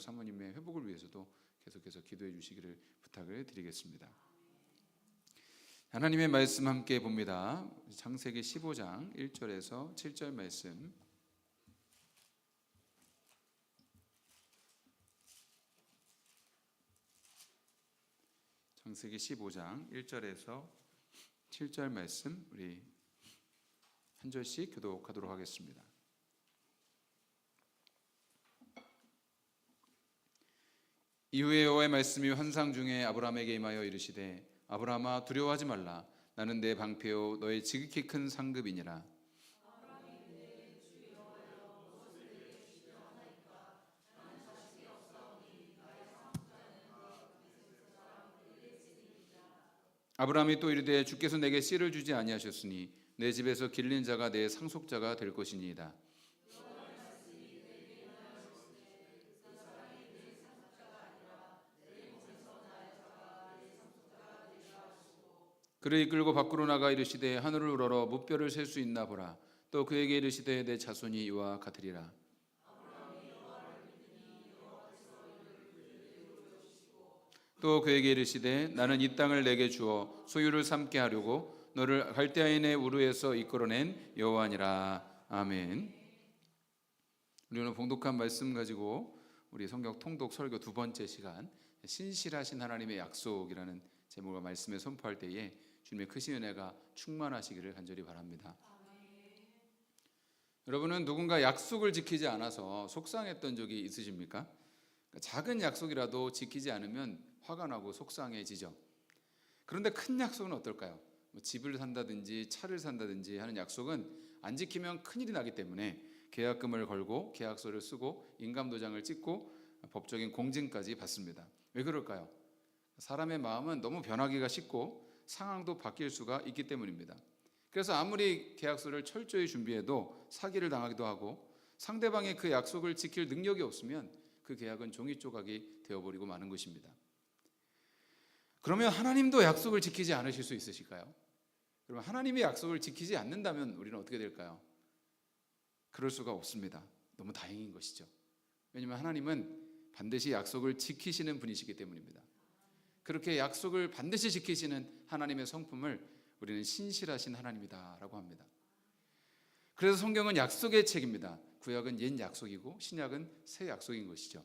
사모님의 회복을 위해서도 계속해서 기도해 주시기를 부탁을 드리겠습니다. 하나님의 말씀 함께 봅니다. 창세기 15장 1절에서 7절 말씀. 창세기 15장 1절에서 7절 말씀 우리 한 절씩 교독하도록 하겠습니다. 이후에 여호와의 말씀이 환상 중에 아브라함에게 임하여 이르시되 아브라함아 두려워하지 말라. 나는 내 방패요 너의 지극히 큰 상급이니라. 아브라함이 또 이르되 주께서 내게 씨를 주지 아니하셨으니 내 집에서 길린 자가 내 상속자가 될 것이니이다. 그를 이끌고 밖으로 나가 이르시되 하늘을 우러러 무뼈를 셀 수 있나 보라. 또 그에게 이르시되 내 자손이 이와 같으리라. 또 그에게 이르시되 나는 이 땅을 내게 주어 소유를 삼게 하려고 너를 갈대아인의 우르에서 이끌어낸 여호와니라. 아멘. 우리 오늘 봉독한 말씀 가지고 우리 성경 통독 설교 두 번째 시간, 신실하신 하나님의 약속이라는 제목과 말씀에 선포할 때에 주님의 크신 은혜가 충만하시기를 간절히 바랍니다. 여러분은 누군가 약속을 지키지 않아서 속상했던 적이 있으십니까? 작은 약속이라도 지키지 않으면 화가 나고 속상해지죠. 그런데 큰 약속은 어떨까요? 집을 산다든지 차를 산다든지 하는 약속은 안 지키면 큰일이 나기 때문에 계약금을 걸고 계약서를 쓰고 인감도장을 찍고 법적인 공증까지 받습니다. 왜 그럴까요? 사람의 마음은 너무 변하기가 쉽고 상황도 바뀔 수가 있기 때문입니다. 그래서 아무리 계약서를 철저히 준비해도 사기를 당하기도 하고 상대방의 그 약속을 지킬 능력이 없으면 그 계약은 종이 조각이 되어버리고 마는 것입니다. 그러면 하나님도 약속을 지키지 않으실 수 있으실까요? 그러면 하나님의 약속을 지키지 않는다면 우리는 어떻게 될까요? 그럴 수가 없습니다. 너무 다행인 것이죠. 왜냐하면 하나님은 반드시 약속을 지키시는 분이시기 때문입니다. 그렇게 약속을 반드시 지키시는 하나님의 성품을 우리는 신실하신 하나님이다라고 합니다. 그래서 성경은 약속의 책입니다. 구약은 옛 약속이고 신약은 새 약속인 것이죠.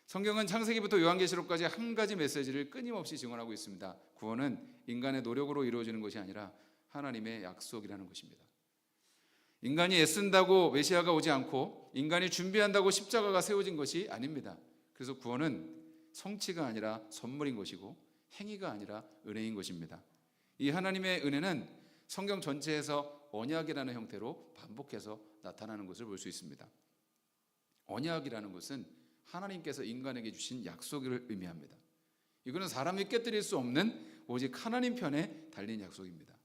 성경은 창세기부터 요한계시록까지 한 가지 메시지를 끊임없이 증언하고 있습니다. 구원은 인간의 노력으로 이루어지는 것이 아니라 하나님의 약속이라는 것입니다. 인간이 애쓴다고 메시아가 오지 않고 인간이 준비한다고 십자가가 세워진 것이 아닙니다. 그래서 구원은 성취가 아니라 선물인 것이고 행위가 아니라 은혜인 것입니다. 이 하나님의 은혜는 성경 전체에서 언약이라는 형태로 반복해서 나타나는 것을 볼 수 있습니다. 언약이라는 것은 하나님께서 인간에게 주신 약속을 의미합니다. 이거는 사람이 깨뜨릴 수 없는 오직 하나님 편에 달린 약속입니다.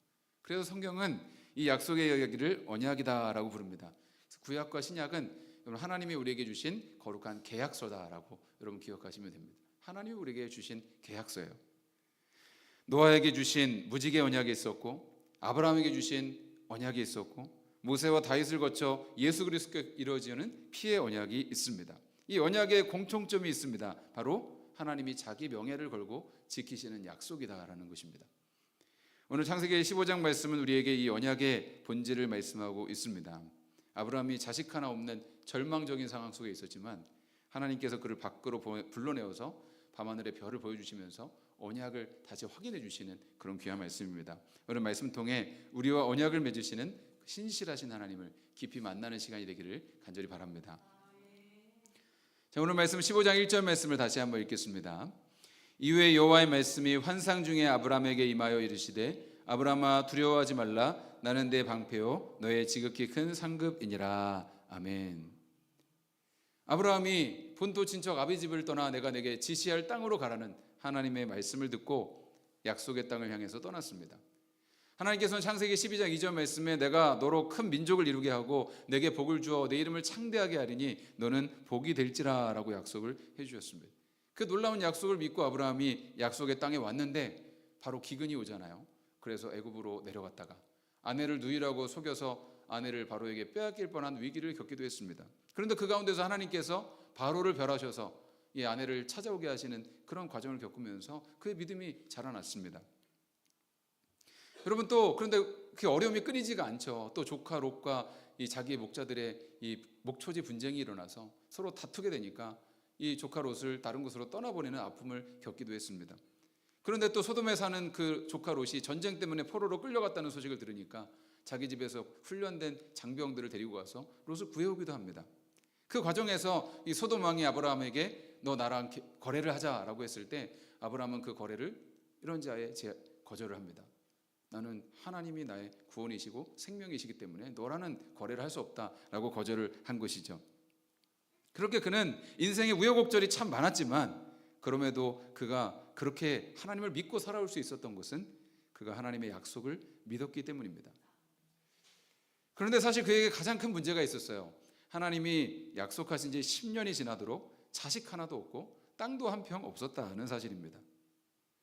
그래서 성경은 이 약속의 이야기를 언약이다라고 부릅니다. 구약과 신약은 하나님이 우리에게 주신 거룩한 계약서다라고 여러분 기억하시면 됩니다. 하나님이 우리에게 주신 계약서예요. 노아에게 주신 무지개 언약이 있었고 아브라함에게 주신 언약이 있었고 모세와 다윗을 거쳐 예수 그리스도께 이루어지는 피의 언약이 있습니다. 이 언약에 공통점이 있습니다. 바로 하나님이 자기 명예를 걸고 지키시는 약속이다라는 것입니다. 오늘 창세기 15장 말씀은 우리에게 이 언약의 본질을 말씀하고 있습니다. 아브라함이 자식 하나 없는 절망적인 상황 속에 있었지만 하나님께서 그를 밖으로 불러내어서 밤하늘의 별을 보여주시면서 언약을 다시 확인해 주시는 그런 귀한 말씀입니다. 오늘 말씀 통해 우리와 언약을 맺으시는 신실하신 하나님을 깊이 만나는 시간이 되기를 간절히 바랍니다. 자, 오늘 말씀 15장 1절 말씀을 다시 한번 읽겠습니다. 이후에 여호와의 말씀이 환상 중에 아브라함에게 임하여 이르시되 아브라함아 두려워하지 말라. 나는 내 방패요 너의 지극히 큰 상급이니라. 아멘. 아브라함이 본토 친척 아비 집을 떠나 내가 내게 지시할 땅으로 가라는 하나님의 말씀을 듣고 약속의 땅을 향해서 떠났습니다. 하나님께서는 창세기 12장 2절 말씀에 내가 너로 큰 민족을 이루게 하고 내게 복을 주어 내 이름을 창대하게 하리니 너는 복이 될지라 라고 약속을 해주셨습니다. 그 놀라운 약속을 믿고 아브라함이 약속의 땅에 왔는데 바로 기근이 오잖아요. 그래서 애굽으로 내려갔다가 아내를 누이라고 속여서 아내를 바로에게 빼앗길 뻔한 위기를 겪기도 했습니다. 그런데 그 가운데서 하나님께서 바로를 멸하셔서 이 아내를 찾아오게 하시는 그런 과정을 겪으면서 그의 믿음이 자라났습니다. 여러분, 또 그런데 그 어려움이 끊이지가 않죠. 또 조카 롯과 이 자기의 목자들의 이 목초지 분쟁이 일어나서 서로 다투게 되니까 이 조카 롯을 다른 곳으로 떠나보내는 아픔을 겪기도 했습니다. 그런데 또 소돔에 사는 그 조카 롯이 전쟁 때문에 포로로 끌려갔다는 소식을 들으니까 자기 집에서 훈련된 장병들을 데리고 가서 롯을 구해오기도 합니다. 그 과정에서 이 소돔 왕이 아브라함에게 너 나랑 거래를 하자라고 했을 때 아브라함은 그 거래를 이런지아에 거절을 합니다. 나는 하나님이 나의 구원이시고 생명이시기 때문에 너라는 거래를 할 수 없다라고 거절을 한 것이죠. 그렇게 그는 인생의 우여곡절이 참 많았지만 그럼에도 그가 그렇게 하나님을 믿고 살아올 수 있었던 것은 그가 하나님의 약속을 믿었기 때문입니다. 그런데 사실 그에게 가장 큰 문제가 있었어요. 하나님이 약속하신 지 10년이 지나도록 자식 하나도 없고 땅도 한 평 없었다는 사실입니다.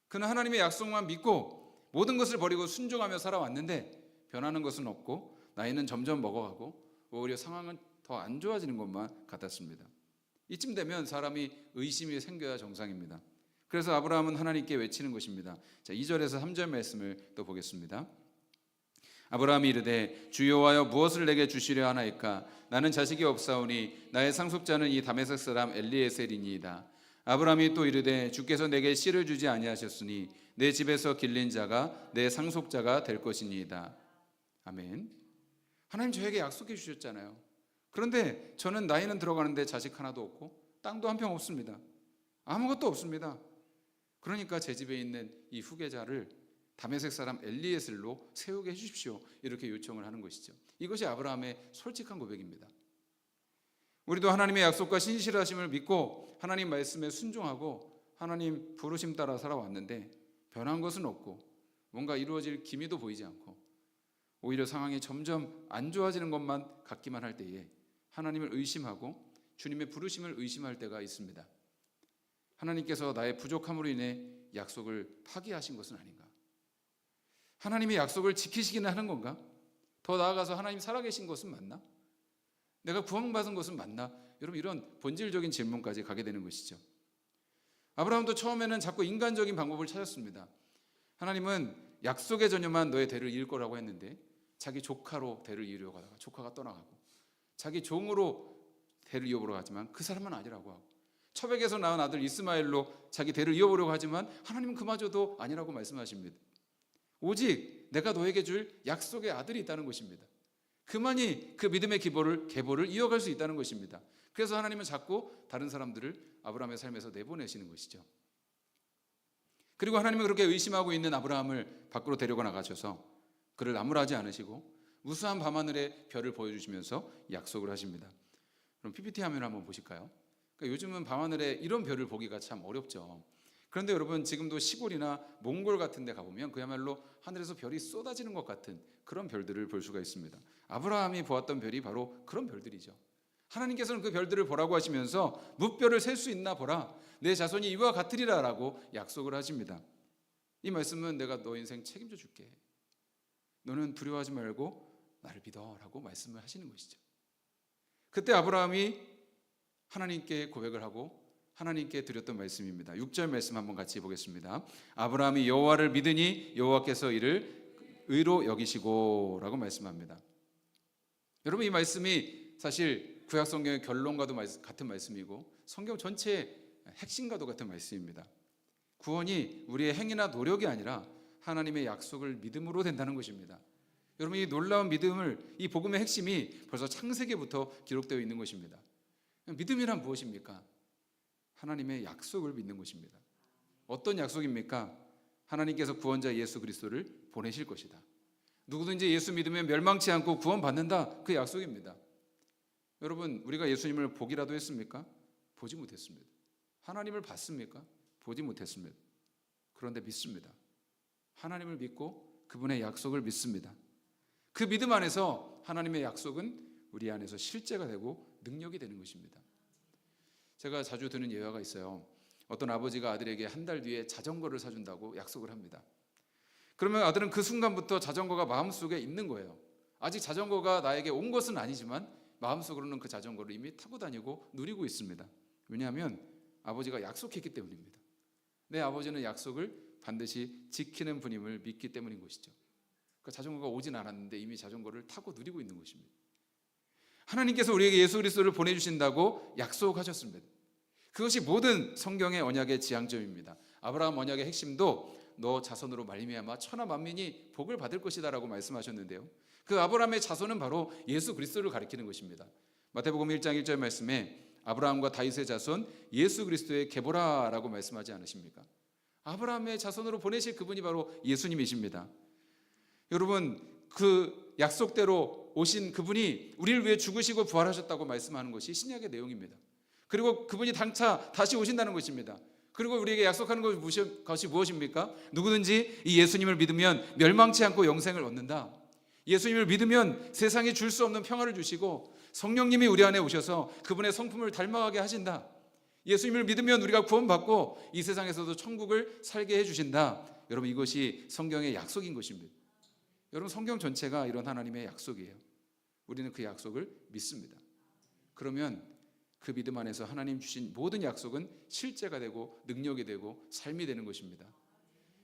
그는 하나님의 약속만 믿고 모든 것을 버리고 순종하며 살아왔는데 변하는 것은 없고 나이는 점점 먹어가고 오히려 상황은 더 안 좋아지는 것만 같았습니다. 이쯤 되면 사람이 의심이 생겨야 정상입니다. 그래서 아브라함은 하나님께 외치는 것입니다. 자, 2절에서 3절 말씀을 또 보겠습니다. 아브라함이 이르되 주 여호와여 무엇을 내게 주시려 하나이까? 나는 자식이 없사오니 나의 상속자는 이 다메섹 사람 엘리에셀이니이다. 아브라함이 또 이르되 주께서 내게 씨를 주지 아니하셨으니 내 집에서 길린 자가 내 상속자가 될 것이니이다. 아멘. 하나님 저에게 약속해 주셨잖아요. 그런데 저는 나이는 들어가는데 자식 하나도 없고 땅도 한 평 없습니다. 아무것도 없습니다. 그러니까 제 집에 있는 이 후계자를 다메섹 사람 엘리에셀로 세우게 해주십시오. 이렇게 요청을 하는 것이죠. 이것이 아브라함의 솔직한 고백입니다. 우리도 하나님의 약속과 신실하심을 믿고 하나님 말씀에 순종하고 하나님 부르심 따라 살아왔는데 변한 것은 없고 뭔가 이루어질 기미도 보이지 않고 오히려 상황이 점점 안 좋아지는 것만 같기만 할 때에 하나님을 의심하고 주님의 부르심을 의심할 때가 있습니다. 하나님께서 나의 부족함으로 인해 약속을 파기하신 것은 아닌가? 하나님의 약속을 지키시기는 하는 건가? 더 나아가서 하나님 살아계신 것은 맞나? 내가 구원받은 것은 맞나? 여러분, 이런 본질적인 질문까지 가게 되는 것이죠. 아브라함도 처음에는 자꾸 인간적인 방법을 찾았습니다. 하나님은 약속의 전혀만 너의 대를 이을 거라고 했는데 자기 조카로 대를 이으려고 하다가 조카가 떠나가고 자기 종으로 대를 이어보려고 하지만 그 사람은 아니라고 하고 처백에서 낳은 아들 이스마엘로 자기 대를 이어보려고 하지만 하나님은 그마저도 아니라고 말씀하십니다. 오직 내가 너에게 줄 약속의 아들이 있다는 것입니다. 그만이 그 믿음의 계보를 이어갈 수 있다는 것입니다. 그래서 하나님은 자꾸 다른 사람들을 아브라함의 삶에서 내보내시는 것이죠. 그리고 하나님은 그렇게 의심하고 있는 아브라함을 밖으로 데려가 나가셔서 그를 나무라지 않으시고 무수한 밤하늘의 별을 보여주시면서 약속을 하십니다. 그럼 PPT 화면을 한번 보실까요? 그러니까 요즘은 밤하늘에 이런 별을 보기가 참 어렵죠. 그런데 여러분, 지금도 시골이나 몽골 같은 데 가보면 그야말로 하늘에서 별이 쏟아지는 것 같은 그런 별들을 볼 수가 있습니다. 아브라함이 보았던 별이 바로 그런 별들이죠. 하나님께서는 그 별들을 보라고 하시면서 뭇별을 셀 수 있나 보라, 내 자손이 이와 같으리라 라고 약속을 하십니다. 이 말씀은 내가 너 인생 책임져 줄게, 너는 두려워하지 말고 나를 믿어 라고 말씀을 하시는 것이죠. 그때 아브라함이 하나님께 고백을 하고 하나님께 드렸던 말씀입니다. 6절 말씀 한번 같이 보겠습니다. 아브라함이 여호와를 믿으니 여호와께서 이를 의로 여기시고 라고 말씀합니다. 여러분, 이 말씀이 사실 구약 성경의 결론과도 같은 말씀이고 성경 전체의 핵심과도 같은 말씀입니다. 구원이 우리의 행위나 노력이 아니라 하나님의 약속을 믿음으로 된다는 것입니다. 여러분, 이 놀라운 믿음을, 이 복음의 핵심이 벌써 창세기부터 기록되어 있는 것입니다. 믿음이란 무엇입니까? 하나님의 약속을 믿는 것입니다. 어떤 약속입니까? 하나님께서 구원자 예수 그리스도를 보내실 것이다. 누구든지 예수 믿으면 멸망치 않고 구원받는다. 그 약속입니다. 여러분, 우리가 예수님을 보기라도 했습니까? 보지 못했습니다. 하나님을 봤습니까? 보지 못했습니다. 그런데 믿습니다. 하나님을 믿고 그분의 약속을 믿습니다. 그 믿음 안에서 하나님의 약속은 우리 안에서 실제가 되고 능력이 되는 것입니다. 제가 자주 드는 예화가 있어요. 어떤 아버지가 아들에게 한 달 뒤에 자전거를 사준다고 약속을 합니다. 그러면 아들은 그 순간부터 자전거가 마음속에 있는 거예요. 아직 자전거가 나에게 온 것은 아니지만 마음속으로는 그 자전거를 이미 타고 다니고 누리고 있습니다. 왜냐하면 아버지가 약속했기 때문입니다. 내 아버지는 약속을 반드시 지키는 분임을 믿기 때문인 것이죠. 그러니까 자전거가 오진 않았는데 이미 자전거를 타고 누리고 있는 것입니다. 하나님께서 우리에게 예수 그리스도를 보내주신다고 약속하셨습니다. 그것이 모든 성경의 언약의 지향점입니다. 아브라함 언약의 핵심도 너 자손으로 말미암아 천하 만민이 복을 받을 것이다 라고 말씀하셨는데요, 그 아브라함의 자손은 바로 예수 그리스도를 가리키는 것입니다. 마태복음 1장 1절 말씀에 아브라함과 다윗의 자손 예수 그리스도의 계보라라고 말씀하지 않으십니까? 아브라함의 자손으로 보내실 그분이 바로 예수님이십니다. 여러분, 그 약속대로 오신 그분이 우리를 위해 죽으시고 부활하셨다고 말씀하는 것이 신약의 내용입니다. 그리고 그분이 당차 다시 오신다는 것입니다. 그리고 우리에게 약속하는 것이 무엇입니까? 누구든지 이 예수님을 믿으면 멸망치 않고 영생을 얻는다. 예수님을 믿으면 세상이 줄 수 없는 평화를 주시고 성령님이 우리 안에 오셔서 그분의 성품을 닮아가게 하신다. 예수님을 믿으면 우리가 구원받고 이 세상에서도 천국을 살게 해주신다. 여러분, 이것이 성경의 약속인 것입니다. 여러분, 성경 전체가 이런 하나님의 약속이에요. 우리는 그 약속을 믿습니다. 그러면 그 믿음 안에서 하나님 주신 모든 약속은 실제가 되고 능력이 되고 삶이 되는 것입니다.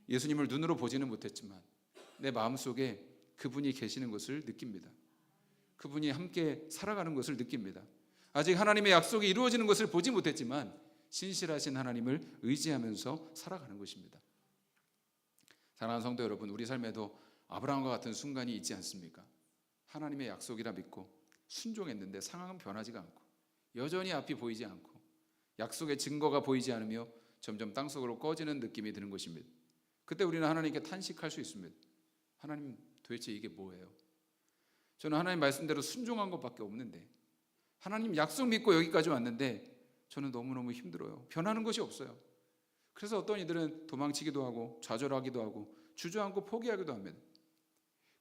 예수님을 눈으로 보지는 못했지만 내 마음속에 그분이 계시는 것을 느낍니다. 그분이 함께 살아가는 것을 느낍니다. 아직 하나님의 약속이 이루어지는 것을 보지 못했지만 신실하신 하나님을 의지하면서 살아가는 것입니다. 사랑하는 성도 여러분, 우리 삶에도 아브라함과 같은 순간이 있지 않습니까? 하나님의 약속이라 믿고 순종했는데 상황은 변하지가 않고 여전히 앞이 보이지 않고 약속의 증거가 보이지 않으며 점점 땅속으로 꺼지는 느낌이 드는 것입니다. 그때 우리는 하나님께 탄식할 수 있습니다. 하나님, 도대체 이게 뭐예요? 저는 하나님 말씀대로 순종한 것밖에 없는데, 하나님 약속 믿고 여기까지 왔는데 저는 너무너무 힘들어요. 변하는 것이 없어요. 그래서 어떤 이들은 도망치기도 하고 좌절하기도 하고 주저앉고 포기하기도 합니다.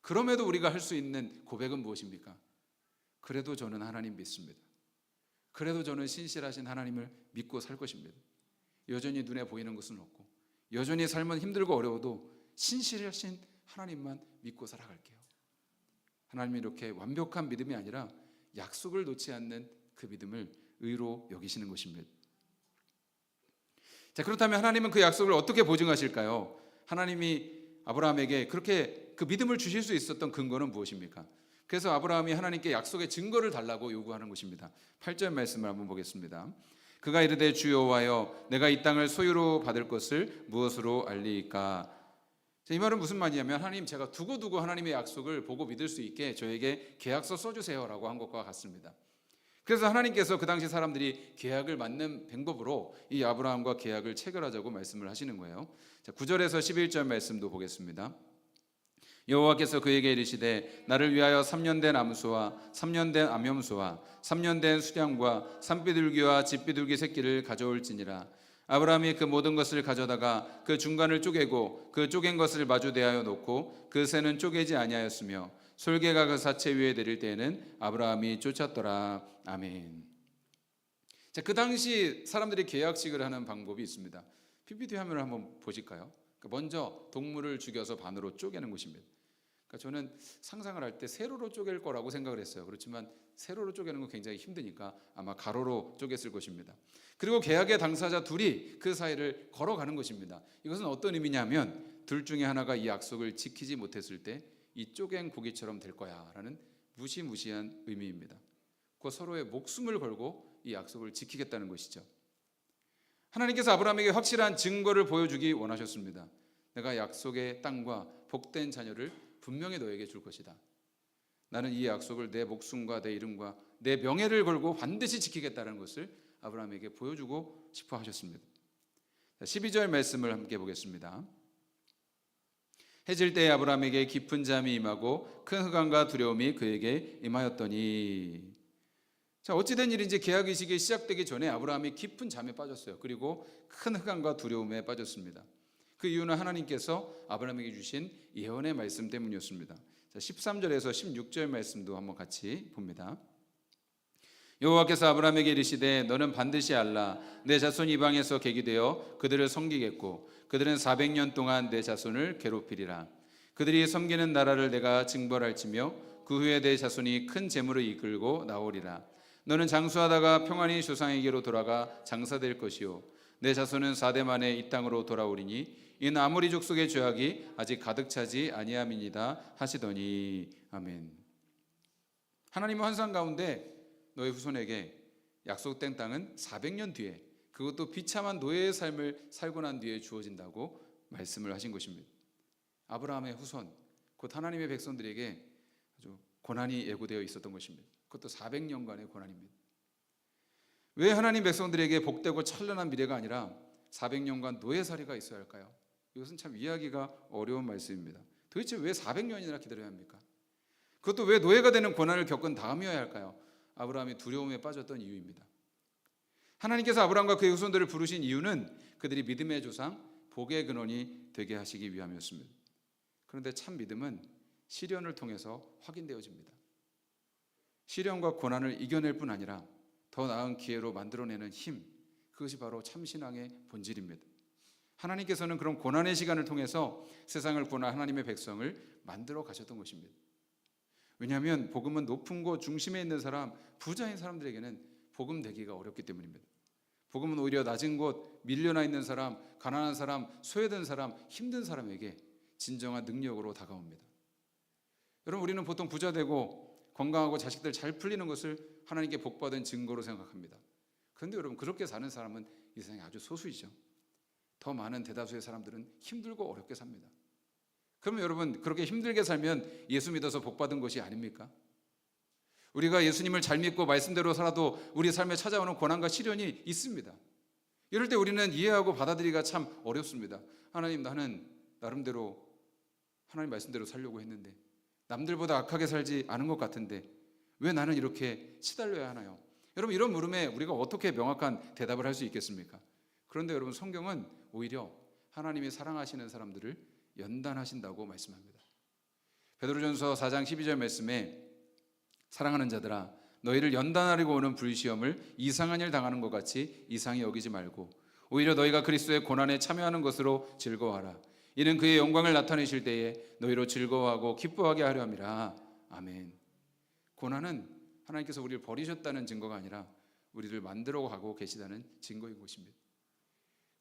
그럼에도 우리가 할 수 있는 고백은 무엇입니까? 그래도 저는 하나님 믿습니다. 그래도 저는 신실하신 하나님을 믿고 살 것입니다. 여전히 눈에 보이는 것은 없고 여전히 삶은 힘들고 어려워도 신실하신 하나님만 믿고 살아갈게요. 하나님이 이렇게 완벽한 믿음이 아니라 약속을 놓지 않는 그 믿음을 의로 여기시는 것입니다. 자, 그렇다면 하나님은 그 약속을 어떻게 보증하실까요? 하나님이 아브라함에게 그렇게 그 믿음을 주실 수 있었던 근거는 무엇입니까? 그래서 아브라함이 하나님께 약속의 증거를 달라고 요구하는 것입니다. 8절 말씀을 한번 보겠습니다. 그가 이르되 주 여호와여, 내가 이 땅을 소유로 받을 것을 무엇으로 알리이까? 이 말은 무슨 말이냐면, 하나님, 제가 두고두고 하나님의 약속을 보고 믿을 수 있게 저에게 계약서 써주세요 라고 한 것과 같습니다. 그래서 하나님께서 그 당시 사람들이 계약을 맺는 방법으로 이 아브라함과 계약을 체결하자고 말씀을 하시는 거예요. 자, 9절에서 11절 말씀도 보겠습니다. 여호와께서 그에게 이르시되 나를 위하여 3년 된 암소와 3년 된 암염소와 3년 된 수량과 산비둘기와 집비둘기 새끼를 가져올지니라. 아브라함이 그 모든 것을 가져다가 그 중간을 쪼개고 그 쪼갠 것을 마주 대하여 놓고 그 새는 쪼개지 아니하였으며 솔개가 그 사체 위에 내릴 때에는 아브라함이 쫓았더라. 아멘. 자, 그 당시 사람들이 계약식을 하는 방법이 있습니다. PPT 화면을 한번 보실까요? 먼저 동물을 죽여서 반으로 쪼개는 것입니다. 저는 상상을 할 때 세로로 쪼갤 거라고 생각을 했어요. 그렇지만 세로로 쪼개는 건 굉장히 힘드니까 아마 가로로 쪼갰을 것입니다. 그리고 계약의 당사자 둘이 그 사이를 걸어가는 것입니다. 이것은 어떤 의미냐면, 둘 중에 하나가 이 약속을 지키지 못했을 때 이 쪼갠 고기처럼 될 거야 라는 무시무시한 의미입니다. 그 서로의 목숨을 걸고 이 약속을 지키겠다는 것이죠. 하나님께서 아브라함에게 확실한 증거를 보여주기 원하셨습니다. 내가 약속의 땅과 복된 자녀를 분명히 너에게 줄 것이다. 나는 이 약속을 내 목숨과 내 이름과 내 명예를 걸고 반드시 지키겠다는 것을 아브라함에게 보여주고 싶어 하셨습니다. 12절 말씀을 함께 보겠습니다. 해질 때에 아브라함에게 깊은 잠이 임하고 큰 흑암과 두려움이 그에게 임하였더니. 자, 어찌된 일인지 계약의식이 시작되기 전에 아브라함이 깊은 잠에 빠졌어요. 그리고 큰 흑암과 두려움에 빠졌습니다. 그 이유는 하나님께서 아브라함에게 주신 예언의 말씀 때문이었습니다. 자, 13절에서 16절 말씀도 한번 같이 봅니다. 여호와께서 아브라함에게 이르시되 너는 반드시 알라. 내 자손 이방에서 계기되어 그들을 섬기겠고 그들은 400년 동안 내 자손을 괴롭히리라. 그들이 섬기는 나라를 내가 징벌할지며 그 후에 내 자손이 큰 재물을 이끌고 나오리라. 너는 장수하다가 평안히 조상에게로 돌아가 장사될 것이요 내 자손은 4대 만에 이 땅으로 돌아오리니 이는 아모리 족속의 죄악이 아직 가득 차지 아니함이니이다 하시더니 아멘. 하나님의 환상 가운데 너의 후손에게 약속된 땅은 400년 뒤에, 그것도 비참한 노예의 삶을 살고 난 뒤에 주어진다고 말씀을 하신 것입니다. 아브라함의 후손, 곧 하나님의 백성들에게 아주 고난이 예고되어 있었던 것입니다. 그것도 400년간의 고난입니다. 왜 하나님 백성들에게 복되고 찬란한 미래가 아니라 400년간 노예살이가 있어야 할까요? 이것은 참 이해하기가 어려운 말씀입니다. 도대체 왜 400년이나 기다려야 합니까? 그것도 왜 노예가 되는 고난을 겪은 다음이어야 할까요? 아브라함이 두려움에 빠졌던 이유입니다. 하나님께서 아브라함과 그의 후손들을 부르신 이유는 그들이 믿음의 조상, 복의 근원이 되게 하시기 위함이었습니다. 그런데 참 믿음은 시련을 통해서 확인되어집니다. 시련과 고난을 이겨낼 뿐 아니라 더 나은 기회로 만들어내는 힘, 그것이 바로 참신앙의 본질입니다. 하나님께서는 그런 고난의 시간을 통해서 세상을 구원한 하나님의 백성을 만들어 가셨던 것입니다. 왜냐하면 복음은 높은 곳 중심에 있는 사람, 부자인 사람들에게는 복음 되기가 어렵기 때문입니다. 복음은 오히려 낮은 곳, 밀려나 있는 사람, 가난한 사람, 소외된 사람, 힘든 사람에게 진정한 능력으로 다가옵니다. 여러분, 우리는 보통 부자 되고 건강하고 자식들 잘 풀리는 것을 하나님께 복받은 증거로 생각합니다. 그런데 여러분, 그렇게 사는 사람은 이 세상에 아주 소수이죠. 더 많은 대다수의 사람들은 힘들고 어렵게 삽니다. 그러면 여러분, 그렇게 힘들게 살면 예수 믿어서 복받은 것이 아닙니까? 우리가 예수님을 잘 믿고 말씀대로 살아도 우리 삶에 찾아오는 고난과 시련이 있습니다. 이럴 때 우리는 이해하고 받아들이기가 참 어렵습니다. 하나님, 나는 나름대로 하나님 말씀대로 살려고 했는데, 남들보다 악하게 살지 않은 것 같은데 왜 나는 이렇게 시달려야 하나요? 여러분, 이런 물음에 우리가 어떻게 명확한 대답을 할 수 있겠습니까? 그런데 여러분, 성경은 오히려 하나님이 사랑하시는 사람들을 연단하신다고 말씀합니다. 베드로전서 4장 12절 말씀에 사랑하는 자들아, 너희를 연단하려고 오는 불시험을 이상한 일 당하는 것 같이 이상히 여기지 말고 오히려 너희가 그리스도의 고난에 참여하는 것으로 즐거워하라. 이는 그의 영광을 나타내실 때에 너희로 즐거워하고 기뻐하게 하려 함이라. 아멘. 고난은 하나님께서 우리를 버리셨다는 증거가 아니라 우리를 만들어 가고 계시다는 증거인 것입니다.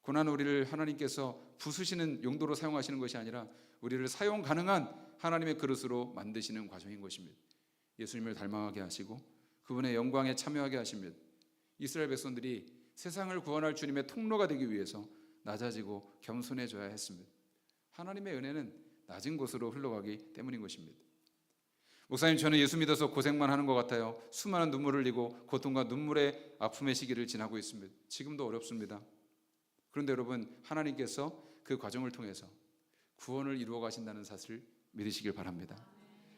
고난은 우리를 하나님께서 부수시는 용도로 사용하시는 것이 아니라 우리를 사용 가능한 하나님의 그릇으로 만드시는 과정인 것입니다. 예수님을 닮아가게 하시고 그분의 영광에 참여하게 하십니다. 이스라엘 백성들이 세상을 구원할 주님의 통로가 되기 위해서 낮아지고 겸손해져야 했습니다. 하나님의 은혜는 낮은 곳으로 흘러가기 때문인 것입니다. 목사님, 저는 예수 믿어서 고생만 하는 것 같아요. 수많은 눈물을 흘리고 고통과 눈물의 아픔의 시기를 지나고 있습니다. 지금도 어렵습니다. 그런데 여러분, 하나님께서 그 과정을 통해서 구원을 이루어 가신다는 사실을 믿으시길 바랍니다.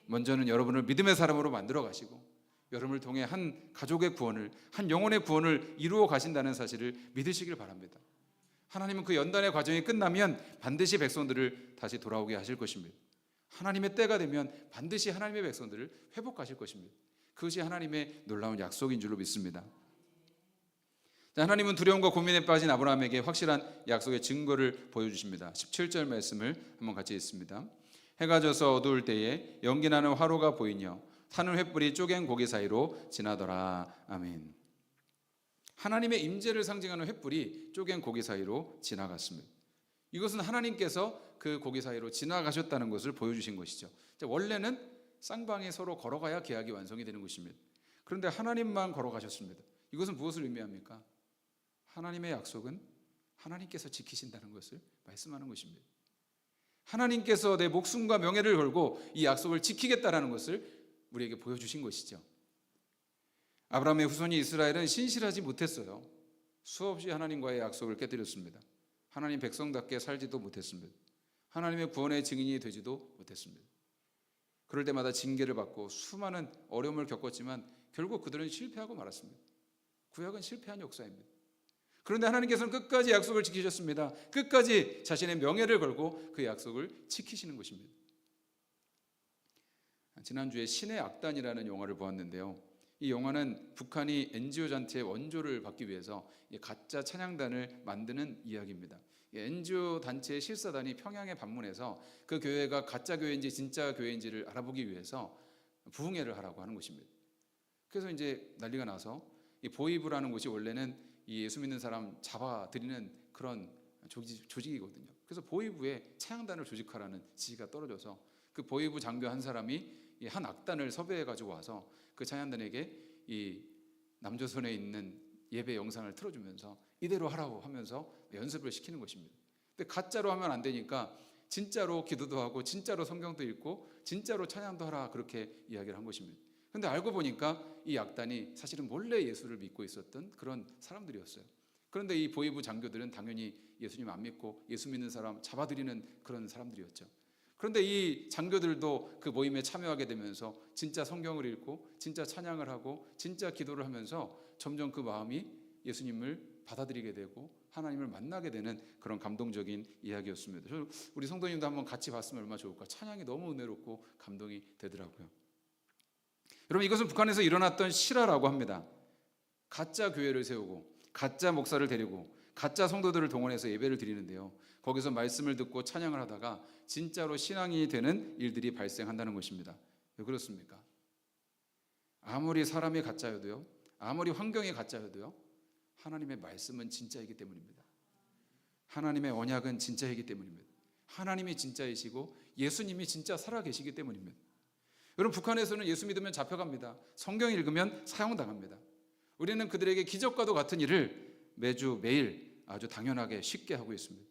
먼저는 여러분을 믿음의 사람으로 만들어 가시고 여러분을 통해 한 가족의 구원을, 한 영혼의 구원을 이루어 가신다는 사실을 믿으시길 바랍니다. 하나님은 그 연단의 과정이 끝나면 반드시 백성들을 다시 돌아오게 하실 것입니다. 하나님의 때가 되면 반드시 하나님의 백성들을 회복하실 것입니다. 그것이 하나님의 놀라운 약속인 줄로 믿습니다. 하나님은 두려움과 고민에 빠진 아브라함에게 확실한 약속의 증거를 보여주십니다. 17절 말씀을 한번 같이 읽습니다. 해가 져서 어두울 때에 연기나는 화로가 보이며 타는 횃불이 쪼갠 고기 사이로 지나더라. 아멘. 하나님의 임재를 상징하는 횃불이 쪼갠 고기 사이로 지나갔습니다. 이것은 하나님께서 그 고기 사이로 지나가셨다는 것을 보여주신 것이죠. 원래는 쌍방이 서로 걸어가야 계약이 완성이 되는 것입니다. 그런데 하나님만 걸어가셨습니다. 이것은 무엇을 의미합니까? 하나님의 약속은 하나님께서 지키신다는 것을 말씀하는 것입니다. 하나님께서 내 목숨과 명예를 걸고 이 약속을 지키겠다라는 것을 우리에게 보여주신 것이죠. 아브라함의 후손이 이스라엘은 신실하지 못했어요. 수없이 하나님과의 약속을 깨뜨렸습니다. 하나님 백성답게 살지도 못했습니다. 하나님의 구원의 증인이 되지도 못했습니다. 그럴 때마다 징계를 받고 수많은 어려움을 겪었지만 결국 그들은 실패하고 말았습니다. 구약은 실패한 역사입니다. 그런데 하나님께서는 끝까지 약속을 지키셨습니다. 끝까지 자신의 명예를 걸고 그 약속을 지키시는 것입니다. 지난주에 신의 악단이라는 영화를 보았는데요. 이 영화는 북한이 NGO 잔치의 원조를 받기 위해서 가짜 찬양단을 만드는 이야기입니다. NGO 단체의 실사단이 평양에 방문해서 그 교회가 가짜 교회인지 진짜 교회인지를 알아보기 위해서 부흥회를 하라고 하는 것입니다. 그래서 이제 난리가 나서 이 보이부라는 곳이 원래는 이 예수 믿는 사람 잡아들이는 그런 조직이거든요. 그래서 보이부에 차양단을 조직하라는 지시가 떨어져서 그 보이부 장교 한 사람이 이 한 악단을 섭외해 가지고 와서 그 차양단에게 이 남조선에 있는 예배 영상을 틀어주면서 이대로 하라고 하면서 연습을 시키는 것입니다. 근데 가짜로 하면 안 되니까 진짜로 기도도 하고 진짜로 성경도 읽고 진짜로 찬양도 하라 그렇게 이야기를 한 것입니다. 근데 알고 보니까 이 악단이 사실은 몰래 예수를 믿고 있었던 그런 사람들이었어요. 그런데 이 보이부 장교들은 당연히 예수님 안 믿고 예수 믿는 사람 잡아들이는 그런 사람들이었죠. 그런데 이 장교들도 그 모임에 참여하게 되면서 진짜 성경을 읽고 진짜 찬양을 하고 진짜 기도를 하면서 점점 그 마음이 예수님을 받아들이게 되고 하나님을 만나게 되는 그런 감동적인 이야기였습니다. 우리 성도님도 한번 같이 봤으면 얼마나 좋을까. 찬양이 너무 은혜롭고 감동이 되더라고요. 여러분, 이것은 북한에서 일어났던 실화라고 합니다. 가짜 교회를 세우고 가짜 목사를 데리고 가짜 성도들을 동원해서 예배를 드리는데요, 거기서 말씀을 듣고 찬양을 하다가 진짜로 신앙이 되는 일들이 발생한다는 것입니다. 왜 그렇습니까? 아무리 사람이 가짜여도요, 아무리 환경이 가짜여도요, 하나님의 말씀은 진짜이기 때문입니다. 하나님의 언약은 진짜이기 때문입니다. 하나님이 진짜이시고 예수님이 진짜 살아계시기 때문입니다. 여러분, 북한에서는 예수 믿으면 잡혀갑니다. 성경 읽으면 사형당합니다. 우리는 그들에게 기적과도 같은 일을 매주 매일 아주 당연하게 쉽게 하고 있습니다.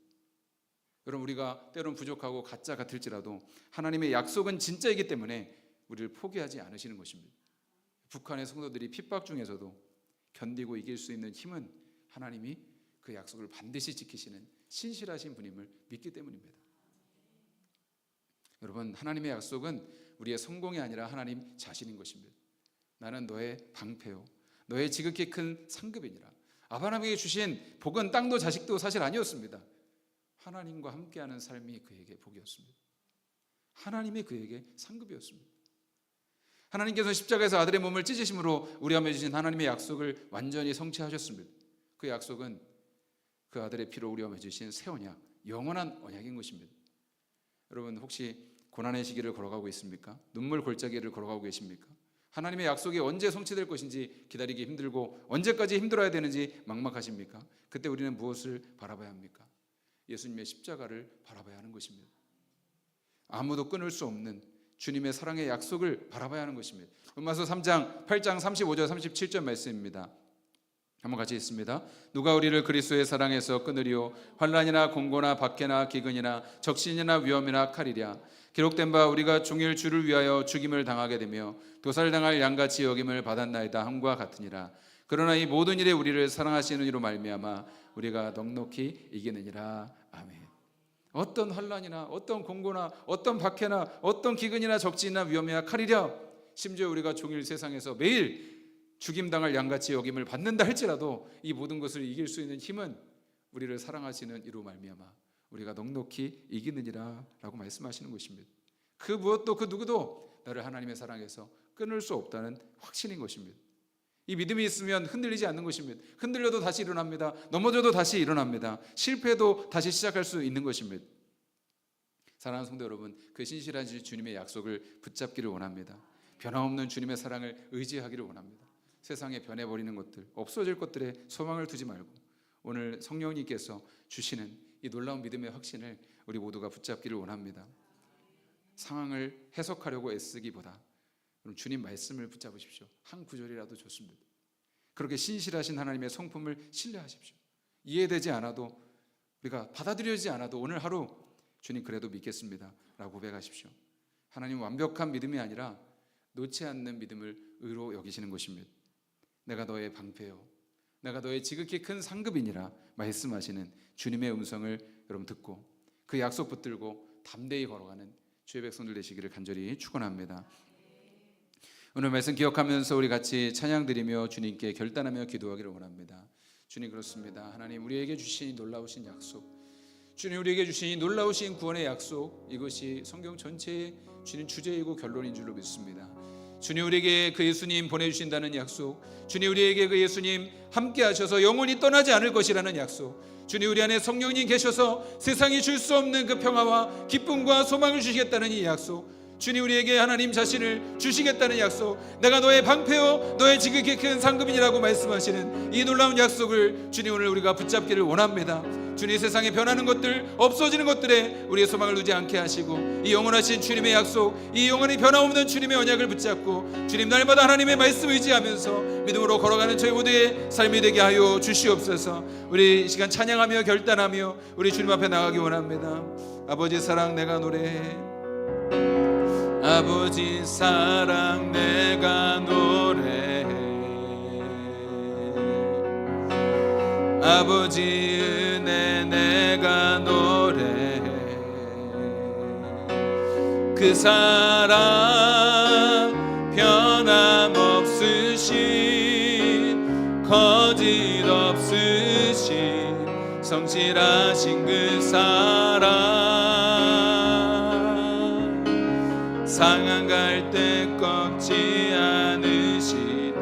여러분, 우리가 때론 부족하고 가짜 같을지라도 하나님의 약속은 진짜이기 때문에 우리를 포기하지 않으시는 것입니다. 북한의 성도들이 핍박 중에서도 견디고 이길 수 있는 힘은 하나님이 그 약속을 반드시 지키시는 신실하신 분임을 믿기 때문입니다. 여러분, 하나님의 약속은 우리의 성공이 아니라 하나님 자신인 것입니다. 나는 너의 방패요, 너의 지극히 큰 상급이니라. 아브라함에게 주신 복은 땅도 자식도 사실 아니었습니다. 하나님과 함께하는 삶이 그에게 복이었습니다. 하나님이 그에게 상급이었습니다. 하나님께서 십자가에서 아들의 몸을 찢으심으로 우리와 맺으신 하나님의 약속을 완전히 성취하셨습니다. 그 약속은 그 아들의 피로 우리와 맺으신 새 언약, 영원한 언약인 것입니다. 여러분, 혹시 고난의 시기를 걸어가고 있습니까? 눈물 골짜기를 걸어가고 계십니까? 하나님의 약속이 언제 성취될 것인지 기다리기 힘들고 언제까지 힘들어야 되는지 막막하십니까? 그때 우리는 무엇을 바라봐야 합니까? 예수님의 십자가를 바라봐야 하는 것입니다. 아무도 끊을 수 없는 주님의 사랑의 약속을 바라봐야 하는 것입니다. 로마서 3장 8장 35절 37절 말씀입니다. 한번 같이 읽습니다. 누가 우리를 그리스도의 사랑에서 끊으리요? 환난이나 공고나 박해나 기근이나 적신이나 위험이나 칼이랴. 기록된 바 우리가 종일 주를 위하여 죽임을 당하게 되며 도살당할 양같이 여김을 받았나이다 함과 같으니라. 그러나 이 모든 일에 우리를 사랑하시는 이로 말미암아 우리가 넉넉히 이기느니라. 아멘. 어떤 환난이나 어떤 공고나 어떤 박해나 어떤 기근이나 적진이나 위험이나 칼이랴, 심지어 우리가 종일 세상에서 매일 죽임당할 양같이 여김을 받는다 할지라도 이 모든 것을 이길 수 있는 힘은 우리를 사랑하시는 이로 말미암아 우리가 넉넉히 이기느니라 라고 말씀하시는 것입니다. 그 무엇도 그 누구도 나를 하나님의 사랑에서 끊을 수 없다는 확신인 것입니다. 이 믿음이 있으면 흔들리지 않는 것입니다. 흔들려도 다시 일어납니다. 넘어져도 다시 일어납니다. 실패해도 다시 시작할 수 있는 것입니다. 사랑하는 성도 여러분, 그 신실한 주님의 약속을 붙잡기를 원합니다. 변함없는 주님의 사랑을 의지하기를 원합니다. 세상에 변해버리는 것들, 없어질 것들에 소망을 두지 말고 오늘 성령님께서 주시는 이 놀라운 믿음의 확신을 우리 모두가 붙잡기를 원합니다. 상황을 해석하려고 애쓰기보다 주님 말씀을 붙잡으십시오. 한 구절이라도 좋습니다. 그렇게 신실하신 하나님의 성품을 신뢰하십시오. 이해되지 않아도, 우리가 받아들여지지 않아도 오늘 하루 주님 그래도 믿겠습니다 라고 고백하십시오. 하나님 완벽한 믿음이 아니라 놓지 않는 믿음을 의로 여기시는 것입니다. 내가 너의 방패요, 내가 너의 지극히 큰 상급이니라 말씀하시는 주님의 음성을 여러분 듣고 그 약속 붙들고 담대히 걸어가는 주의 백성들 되시기를 간절히 축원합니다. 오늘 말씀 기억하면서 우리 같이 찬양 드리며 주님께 결단하며 기도하기를 원합니다. 주님, 그렇습니다. 하나님, 우리에게 주신 놀라우신 약속, 주님 우리에게 주신 놀라우신 구원의 약속, 이것이 성경 전체의 주님 주제이고 결론인 줄로 믿습니다. 주님, 우리에게 그 예수님 보내주신다는 약속, 주님 우리에게 그 예수님 함께 하셔서 영원히 떠나지 않을 것이라는 약속, 주님 우리 안에 성령님 계셔서 세상이 줄 수 없는 그 평화와 기쁨과 소망을 주시겠다는 이 약속, 주님 우리에게 하나님 자신을 주시겠다는 약속, 내가 너의 방패요 너의 지극히 큰 상급인이라고 말씀하시는 이 놀라운 약속을 주님 오늘 우리가 붙잡기를 원합니다. 주님 세상에 변하는 것들, 없어지는 것들에 우리의 소망을 두지 않게 하시고 이 영원하신 주님의 약속, 이 영원히 변함없는 주님의 언약을 붙잡고 주님 날마다 하나님의 말씀을 의지하면서 믿음으로 걸어가는 저희 모두의 삶이 되게 하여 주시옵소서. 우리 이 시간 찬양하며 결단하며 우리 주님 앞에 나가기 원합니다. 아버지 사랑 내가 노래해, 아버지 사랑 내가 노래해, 아버지 은혜 내가 노래해. 그 사랑 변함없으신 거짓 없으신 성실하신 그 사랑, 상한 갈 때 꺾지 않으시는,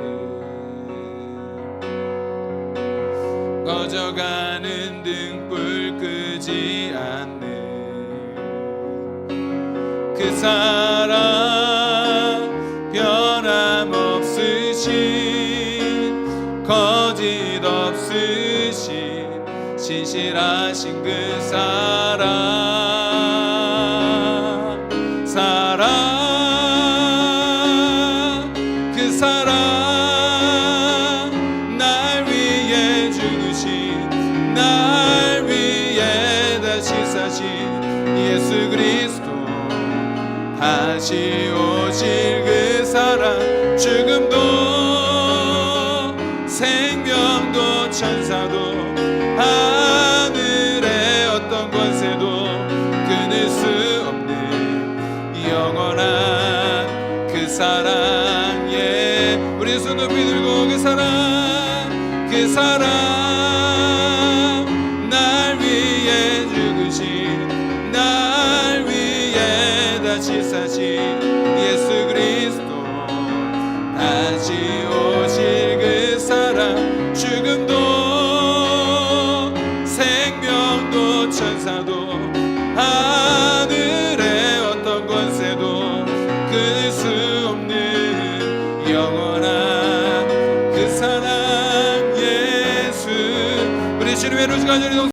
꺼져가는 등불 끄지 않는 그 사랑, 변함없으신 거짓 없으신 신실하신 그 사랑, 사랑, 그 사랑, 날 위해 죽으신, 날 위해 다시 사신 예수 그리스도, 다시 오실 그 사랑, 죽음도 생명도 천사도 하늘의 어떤 권세도 끊을 수 없는 영원한 그 사랑, 예, 우리 손 높이 들고 그 사랑, 그 사랑, 날 위해 죽으신, 날 위해 다시 사신 예수 그리스도, 다시 오실 그 사랑, 죽음도 생명도 천사도 하늘의 어떤 권세도 끊을 수 없는 영원한 그 사랑, 예수. 우리 주님의 루즈가